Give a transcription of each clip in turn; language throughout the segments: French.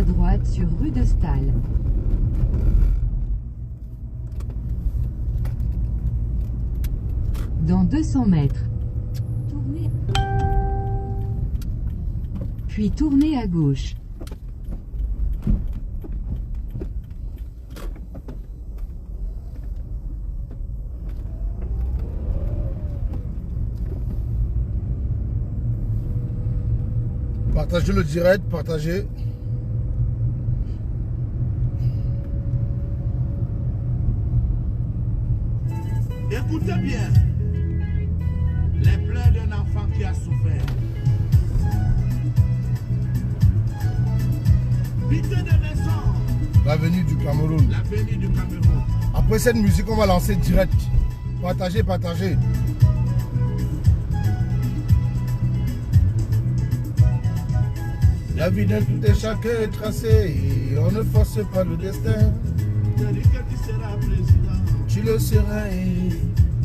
à droite sur rue de Stahl. Dans 200 mètres. Tournez. Puis tournez à gauche. Partagez le direct, partagez. Écoutez bien les pleurs d'un enfant qui a souffert. Pitié de maison. L'avenue du Cameroun. L'avenue du Cameroun. Après cette musique, on va lancer direct. Partagez, partagez. La vie d'un tout et chacun est tracée. On ne force pas le destin. Je dis que tu seras président. Tu le seras.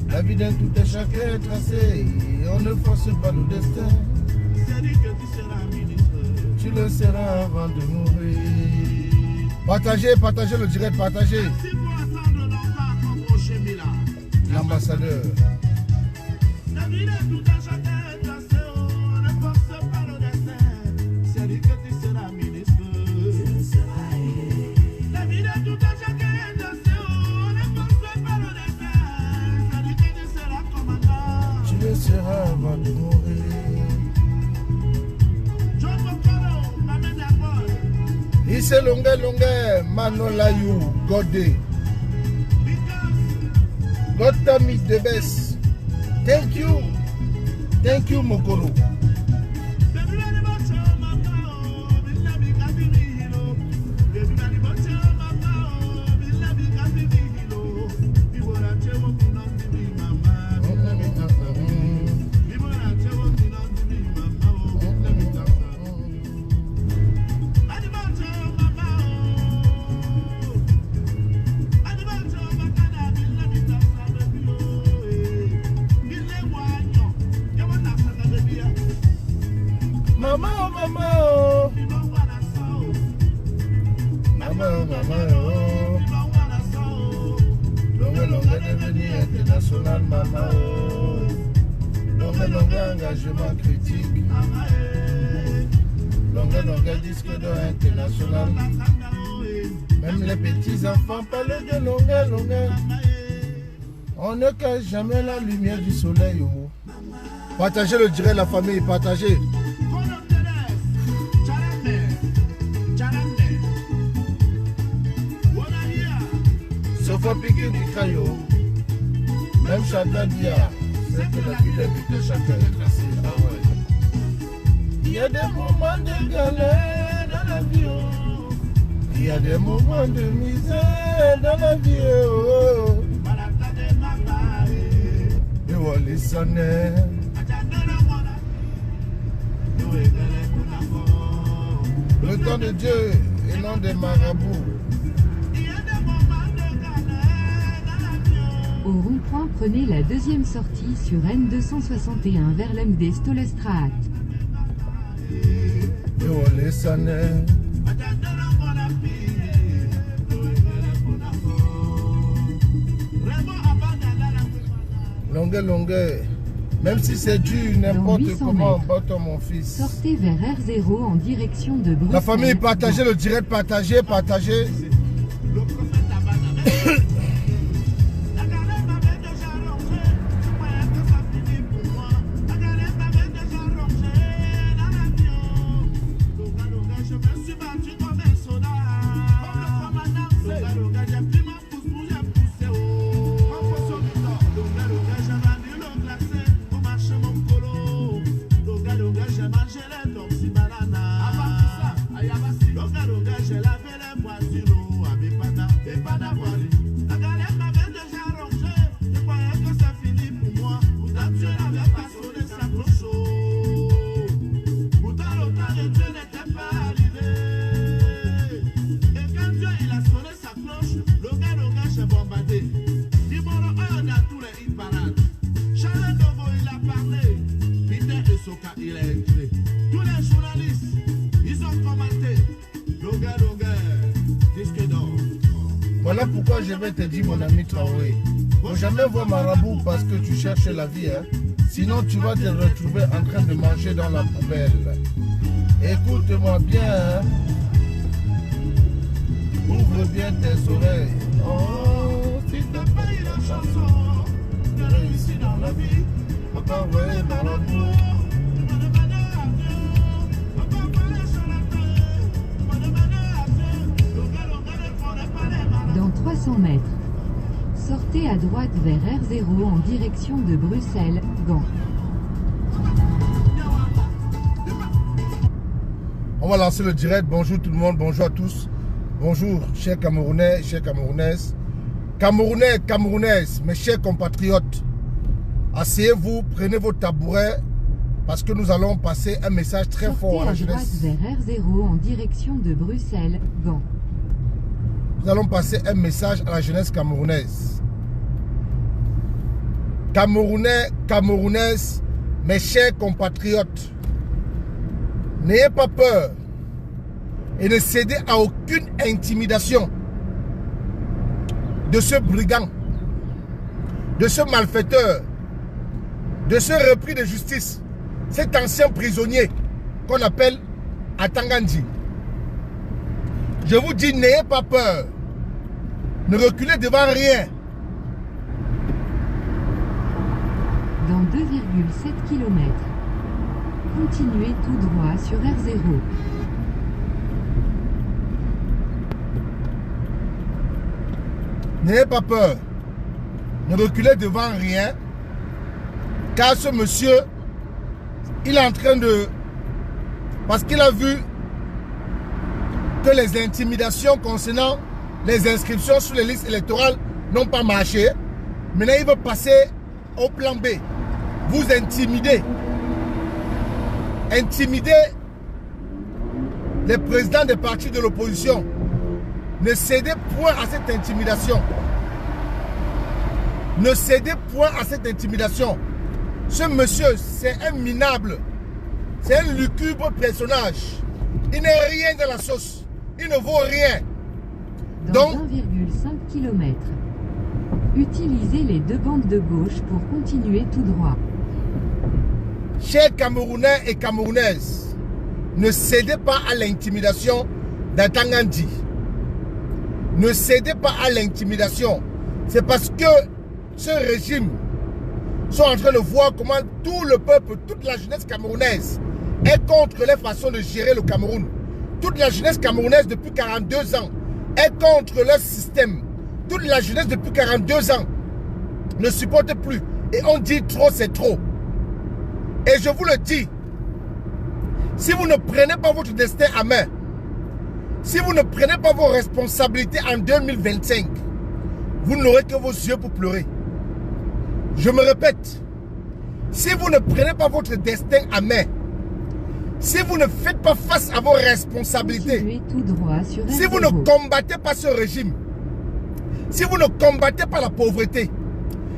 La vie d'un tout et chacun est tracée. On ne force pas le destin. Je dis que tu seras ministre. Tu le seras avant de mourir. Partagez, partagez le direct, partagez. Merci pour attendre longtemps comme Rocher Mila. L'ambassadeur. La vie d'un tout et chacun est tracée. On ne force pas le destin. Je dis que tu seras ministre. La vie d'un tout et chacun est tracée. On ne force pas le destin. Je dis que tu seras commandant. Tu le seras avant de mourir. John Mokoro, Maman D'Abord. Isse longue longue, Manolayou, Godé. God damn it, the best. Thank you. Thank you, Mokoro. Maman, oh, maman, oh. Maman, oh, maman, oh. Longue, longue devenu international, maman, oh. Longue, longue engagement critique. Longue, longue disque d'or international. Même les petits enfants parlent de longue, longue. On ne cache jamais la lumière du soleil, oh. Partagez le direct, la famille, partagez. Sofa piqué du caillou, même chacun dit, c'est que la vie de chacun est tracée. Ah ouais. Il y a des moments de galère dans la vie, oh. Il y a des moments de misère dans la vie, oh. Et voilà, ça n'est. Le temps de Dieu et non des marabouts. Au rond-point, prenez la deuxième sortie sur N261 vers l'MD Stollestraat. Et voilà, ça n'est. Longueur, longueur. Même si c'est dur, n'importe comment, bâton mon fils. Sortez vers R0 en direction de Bruxelles. La famille, partagez le direct, partagez, partagez. Il a écrit. Tous les journalistes, ils ont commenté. Loga, Voilà pourquoi je vais te dire, mon ami Traoré. Faut jamais voir marabout parce que tu cherches la vie. Hein. Sinon, tu vas te retrouver en train de manger dans la poubelle. Écoute-moi bien. Hein. Ouvre bien tes oreilles. Oh, si t'as payé la chanson, t'as réussi dans la vie. Papa, ouais, dans l'amour. Dans 300 mètres, sortez à droite vers R0 en direction de Bruxelles, Gand. On va lancer le direct. Bonjour tout le monde, bonjour à tous. Bonjour, chers Camerounais, chers Camerounaises. Camerounais, Camerounaises, mes chers compatriotes. Asseyez-vous, prenez vos tabourets parce que nous allons passer un message très fort à la jeunesse. Sortez à droite vers R0 en direction de Bruxelles, Gand. Nous allons passer un message à la jeunesse camerounaise. Camerounais, Camerounaises, mes chers compatriotes, n'ayez pas peur et ne cédez à aucune intimidation de ce brigand, de ce malfaiteur, de ce repris de justice, cet ancien prisonnier qu'on appelle Atangandji. Je vous dis, n'ayez pas peur. Ne reculez devant rien. Dans 2,7 km, continuez tout droit sur R0. N'ayez pas peur. Ne reculez devant rien. Car ce monsieur, il est en train de... Parce qu'il a vu que les intimidations concernant les inscriptions sur les listes électorales n'ont pas marché. Maintenant, il veut passer au plan B. Vous intimider. Intimider les présidents des partis de l'opposition. Ne cédez point à cette intimidation. Ne cédez point à cette intimidation. Ce monsieur, c'est un minable. C'est un lugubre personnage. Il n'est rien dans la sauce. Il ne vaut rien. Dans Donc, 1,5 km, utilisez les deux bandes de gauche pour continuer tout droit. chers Camerounais et Camerounaises, ne cédez pas à l'intimidation d'Atangandji. Ne cédez pas à l'intimidation. C'est parce que ce régime sont en train de voir comment tout le peuple, toute la jeunesse camerounaise est contre les façons de gérer le Cameroun. Toute la jeunesse camerounaise depuis 42 ans est contre leur système. Toute la jeunesse depuis 42 ans ne supporte plus. Et on dit trop, c'est trop. Et je vous le dis, si vous ne prenez pas votre destin à main, si vous ne prenez pas vos responsabilités en 2025, vous n'aurez que vos yeux pour pleurer. Je me répète, si vous ne prenez pas votre destin à main, si vous ne faites pas face à vos responsabilités, Continuez tout droit sur R0. si vous ne combattez pas ce régime, si vous ne combattez pas la pauvreté,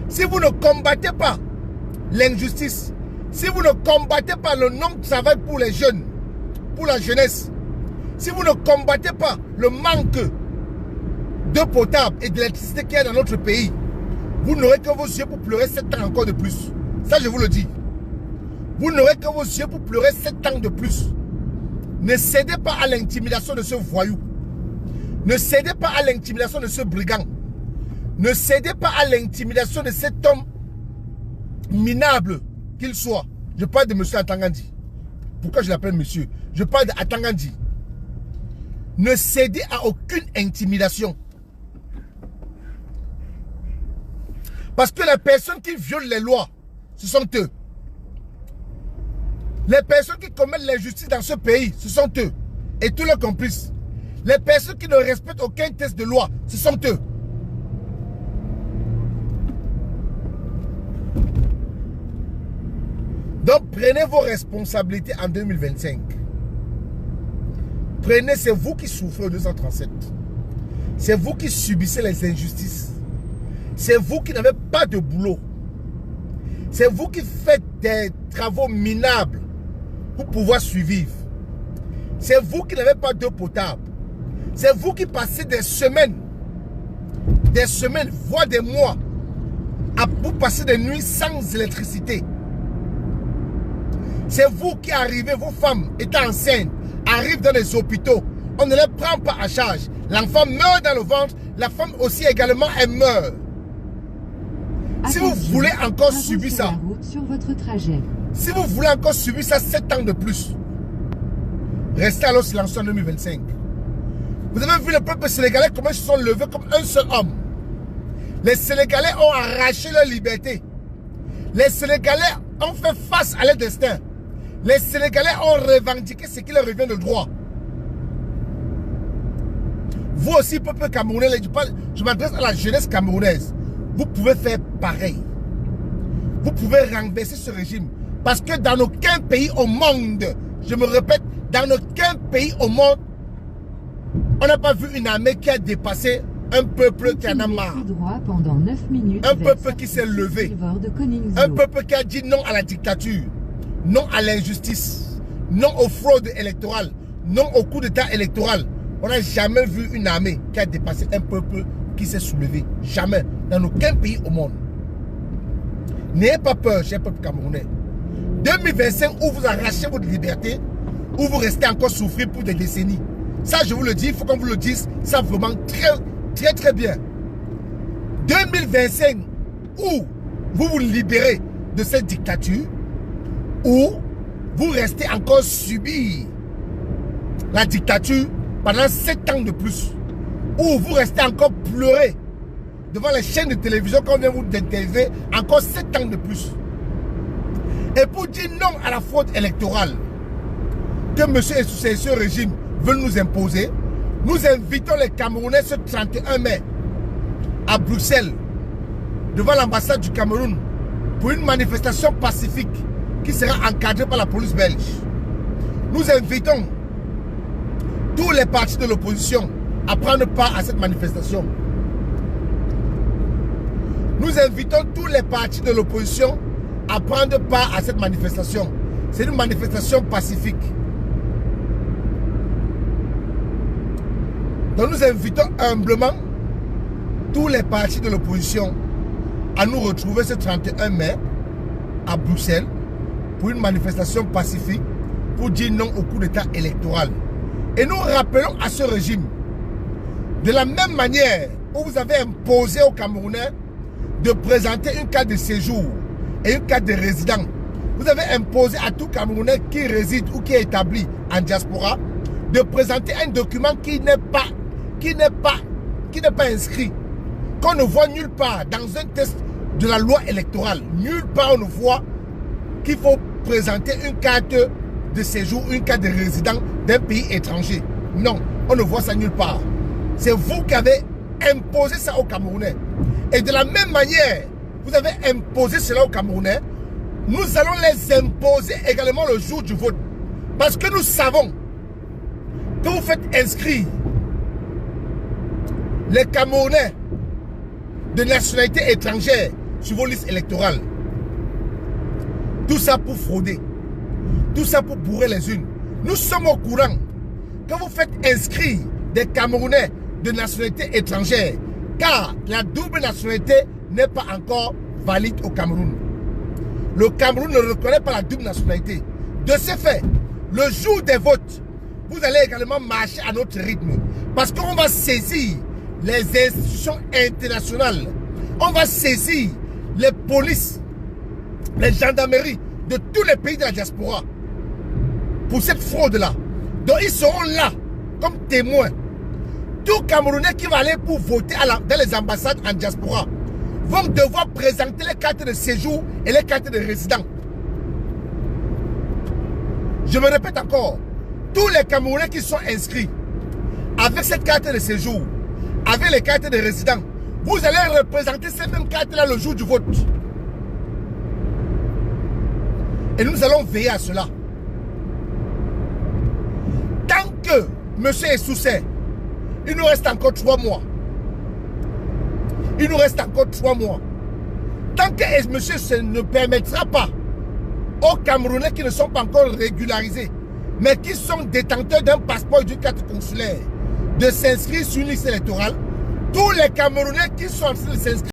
si vous ne combattez pas l'injustice, si vous ne combattez pas le non-travail pour les jeunes, pour la jeunesse, si vous ne combattez pas le manque d'eau potable et d'électricité qu'il y a dans notre pays, vous n'aurez que vos yeux pour pleurer 7 ans encore de plus. Ça, je vous le dis. Vous n'aurez que vos yeux pour pleurer 7 ans de plus. Ne cédez pas à l'intimidation de ce voyou. Ne cédez pas à l'intimidation de ce brigand. Ne cédez pas à l'intimidation de cet homme minable qu'il soit. Je parle de M. Atangandji. Pourquoi je l'appelle monsieur? Je parle d'Atangandji. Ne cédez à aucune intimidation. Parce que les personnes qui violent les lois, ce sont eux. Les personnes qui commettent l'injustice dans ce pays, ce sont eux. Et tous leurs complices. Les personnes qui ne respectent aucun texte de loi, ce sont eux. Donc prenez vos responsabilités en 2025. Prenez, c'est vous qui souffrez au 237. C'est vous qui subissez les injustices. C'est vous qui n'avez pas de boulot. C'est vous qui faites des travaux minables pour pouvoir survivre. C'est vous qui n'avez pas d'eau potable. C'est vous qui passez des semaines des semaines, voire des mois, pour passer des nuits sans électricité. C'est vous qui arrivez, vos femmes étant enceintes, arrivent dans les hôpitaux. On ne les prend pas à charge. L'enfant meurt dans le ventre, la femme aussi également, elle meurt. Si vous voulez encore subir ça, sur votre trajet. Si vous voulez encore subir ça 7 ans de plus, restez alors silencieux en 2025. Vous avez vu le peuple sénégalais comment ils se sont levés comme un seul homme. Les Sénégalais ont arraché leur liberté. Les Sénégalais ont fait face à leur destin. Les Sénégalais ont revendiqué ce qui leur revient de droit. Vous aussi, peuple camerounais, je m'adresse à la jeunesse camerounaise. Vous pouvez faire pareil. Vous pouvez renverser ce régime. Parce que dans aucun pays au monde, je me répète, dans aucun pays au monde, on n'a pas vu une armée qui a dépassé un peuple qui en a marre. Pendant 9 minutes un peuple qui s'est levé. Un peuple qui a dit non à la dictature, non à l'injustice, non aux fraudes électorales, non au coup d'état électoral. On n'a jamais vu une armée qui a dépassé un peuple qui s'est soulevé. Jamais. Dans aucun pays au monde. N'ayez pas peur, cher peuple camerounais. 2025, où vous arrachez votre liberté, où vous restez encore souffrir pour des décennies. Ça, je vous le dis, il faut qu'on vous le dise, ça vraiment très bien. 2025, où vous vous libérez de cette dictature, où vous restez encore subir la dictature pendant 7 ans de plus, où vous restez encore pleurer devant les chaînes de télévision qu'on vient vous interviewer encore 7 ans de plus. Et pour dire non à la fraude électorale que M. et ce régime veulent nous imposer, nous invitons les Camerounais ce 31 mai à Bruxelles, devant l'ambassade du Cameroun, pour une manifestation pacifique qui sera encadrée par la police belge. Nous invitons tous les partis de l'opposition à prendre part à cette manifestation. Nous invitons tous les partis de l'opposition à prendre part à cette manifestation. C'est une manifestation pacifique. Donc nous invitons humblement tous les partis de l'opposition à nous retrouver ce 31 mai à Bruxelles pour une manifestation pacifique pour dire non au coup d'état électoral. Et nous rappelons à ce régime, de la même manière où vous avez imposé aux Camerounais de présenter une carte de séjour et une carte de résident, vous avez imposé à tout Camerounais qui réside ou qui est établi en diaspora de présenter un document qui n'est pas inscrit, qu'on ne voit nulle part dans un test de la loi électorale. Nulle part on ne voit qu'il faut présenter une carte de séjour, une carte de résident d'un pays étranger. Non, on ne voit ça nulle part. C'est vous qui avez imposé ça aux Camerounais. Et de la même manière, vous avez imposé cela aux Camerounais, nous allons les imposer également le jour du vote. Parce que nous savons que vous faites inscrire les Camerounais de nationalité étrangère sur vos listes électorales. Tout ça pour frauder. Tout ça pour bourrer les unes. Nous sommes au courant que vous faites inscrire des Camerounais de nationalité étrangère, car la double nationalité n'est pas encore valide au Cameroun. Le Cameroun ne reconnaît pas la double nationalité. De ce fait, le jour des votes, vous allez également marcher à notre rythme. Parce qu'on va saisir les institutions internationales. On va saisir les polices, les gendarmeries de tous les pays de la diaspora pour cette fraude-là. Donc ils seront là comme témoins. Tout Camerounais qui va aller pour voter dans les ambassades en diaspora vont devoir présenter les cartes de séjour et les cartes de résident. Je me répète encore, tous les Camerounais qui sont inscrits avec cette carte de séjour, avec les cartes de résident, vous allez représenter ces mêmes cartes-là le jour du vote. Et nous allons veiller à cela. Tant que M. Essoussé, il nous reste encore 3 mois. Il nous reste encore 3 mois. Tant que M. Essoussé ne permettra pas aux Camerounais qui ne sont pas encore régularisés, mais qui sont détenteurs d'un passeport et d'une carte consulaire, de s'inscrire sur une liste électorale, tous les Camerounais qui sont en train de s'inscrire